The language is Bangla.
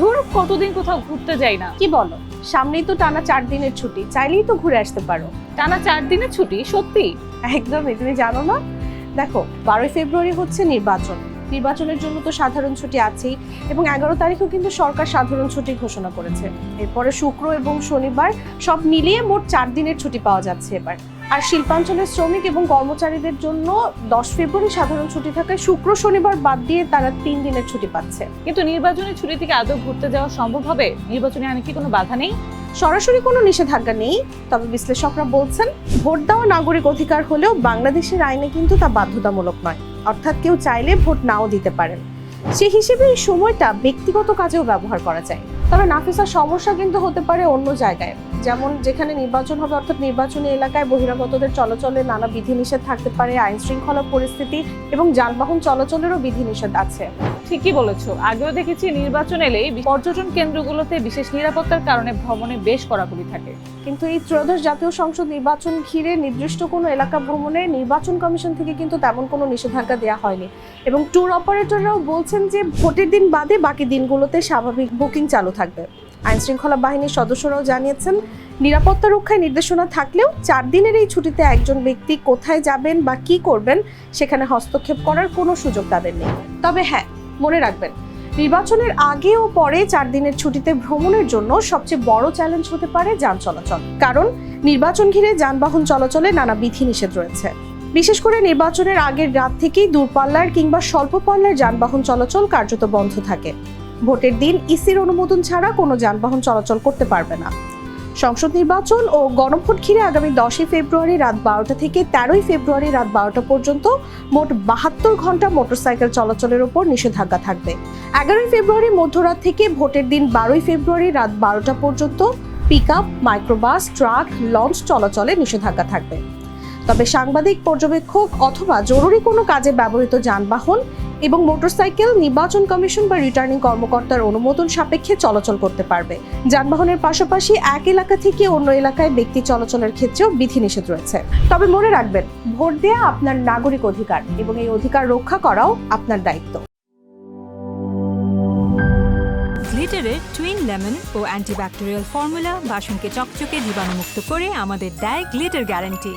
ধুর, কতদিন কোথাও ঘুরতে যাই না। কি বলো, সামনেই তো টানা 4 দিনের ছুটি, চাইলেই তো ঘুরে আসতে পারো। টানা 4 দিনের ছুটি? সত্যি? একদমই, তুমি জানো না? দেখো, 12 ফেব্রুয়ারি হচ্ছে নির্বাচনের জন্য তো সাধারণ ছুটি আছেই, এবং 11 তারিখও কিন্তু সরকার সাধারণ ছুটি ঘোষণা করেছে। এরপরে শুক্র এবং শনিবার সব মিলিয়ে মোট 4 দিনের ছুটি পাওয়া যাচ্ছে এবার। আর শিল্পাঞ্চলের শ্রমিক এবং কর্মচারীদের জন্য 10 ফেব্রুয়ারি সাধারণ ছুটি থাকায় শুক্র শনিবার বাদ দিয়ে তারা 3 দিনের ছুটি পাচ্ছে। কিন্তু নির্বাচনের ছুটি থেকে আদৌ ঘুরতে যাওয়া সম্ভব হবে? নির্বাচনে আইনে কি কোনো বাধা নেই? সরাসরি কোনো নিষেধাজ্ঞা নেই, তবে বিশ্লেষকরা বলছেন ভোট দেওয়া নাগরিক অধিকার হলেও বাংলাদেশের আইনে কিন্তু তা বাধ্যতামূলক নয়। অর্থাৎ কেউ চাইলে ভোট নাও দিতে পারেন। সেই হিসেবে এই সময়টা ব্যক্তিগত কাজেও ব্যবহার করা যায়। তবে নাফিসা, সমস্যা কিন্তু হতে পারে অন্য জায়গায়, যেমন যেখানে নির্বাচন হবে অর্থাৎ নির্বাচনী এলাকায় বহিরাগতদের চলাচলে নানা বিধিনিষেধ থাকতে পারে, আইন শৃঙ্খলা পরিস্থিতি এবং যানবাহন চলাচলেরও বিধিনিষেধ আছে। ঠিকই বলেছো, আগেও দেখেছি নির্বাচন এলেই পর্যটন কেন্দ্রগুলোতে বিশেষ নিরাপত্তার কারণে ভ্রমণে বেশ কড়াকড়ি থাকে। কিন্তু এই ত্রয়োদশ জাতীয় সংসদ নির্বাচন ঘিরে নির্দিষ্ট কোনো এলাকা ভ্রমণে নির্বাচন কমিশন থেকে কিন্তু তেমন কোনো নিষেধাজ্ঞা দেওয়া হয়নি, এবং ট্যুর অপারেটররাও বলছেন যে ভোটের দিন বাদে বাকি দিনগুলোতে স্বাভাবিক বুকিং চালু থাকবে। আইন শৃঙ্খলা বাহিনীর সদস্যরাও জানিয়েছেন, নিরাপত্তা রক্ষায় নির্দেশনা থাকলেও 4 দিনের এই ছুটিতে একজন ব্যক্তি কোথায় যাবেন বা কি করবেন সেখানে হস্তক্ষেপ করার কোনো সুযোগ তাদের নেই। তবে হ্যাঁ, মনে রাখবেন, নির্বাচনের আগে ও পরে 4 দিনের ছুটিতে ভ্রমণের জন্য সবচেয়ে বড় চ্যালেঞ্জ হতে পারে যান চলাচল, কারণ নির্বাচন ঘিরে যানবাহন চলাচলে নানা বিধিনিষেধ রয়েছে। বিশেষ করে নির্বাচনের আগের রাত থেকেই দূরপাল্লার কিংবা স্বল্প পাল্লার যানবাহন চলাচল কার্যত বন্ধ থাকে। ভোটের দিন ইসির অনুমোদন ছাড়া কোনো যানবাহন চলাচল করতে পারবে না। সংসদ নির্বাচন ও গণভোট ঘিরে আগামী 10 ফেব্রুয়ারি রাত 12টা থেকে 13 ফেব্রুয়ারি রাত 12টা পর্যন্ত মোট 72 ঘন্টা মোটরসাইকেল চলাচলের উপর নিষেধাজ্ঞা থাকবে। 11 ফেব্রুয়ারি মধ্যরাত থেকে ভোটের দিন 12 ফেব্রুয়ারি রাত 12টা পর্যন্ত পিকআপ, মাইক্রোবাস, ট্রাক, লঞ্চ চলাচলে নিষেধাজ্ঞা থাকবে। তবে সাংবাদিক, পর্যবেক্ষক অথবা জরুরি কোনো কাজে ব্যবহৃত যানবাহন এবং মোটরসাইকেল নির্বাচন কমিশন বা রিটার্নিং কর্মকর্তার অনুমোদন সাপেক্ষে চলাচল করতে পারবে। যানবাহনের পাশাপাশি এক এলাকা থেকে অন্য এলাকায় ব্যক্তি চলাচলের ক্ষেত্রেও বিধিনিষেধ রয়েছে। তবে মনে রাখবেন, ভোট দেওয়া আপনার নাগরিক অধিকার এবং এই অধিকার রক্ষা করাও আপনার দায়িত্ব। গ্লিটারের টুইন লেমন ও অ্যান্টিব্যাকটেরিয়াল ফর্মুলা বাসনকে চকচকে জীবাণুমুক্ত করে আমাদের দেয় গ্লিটার গ্যারান্টি।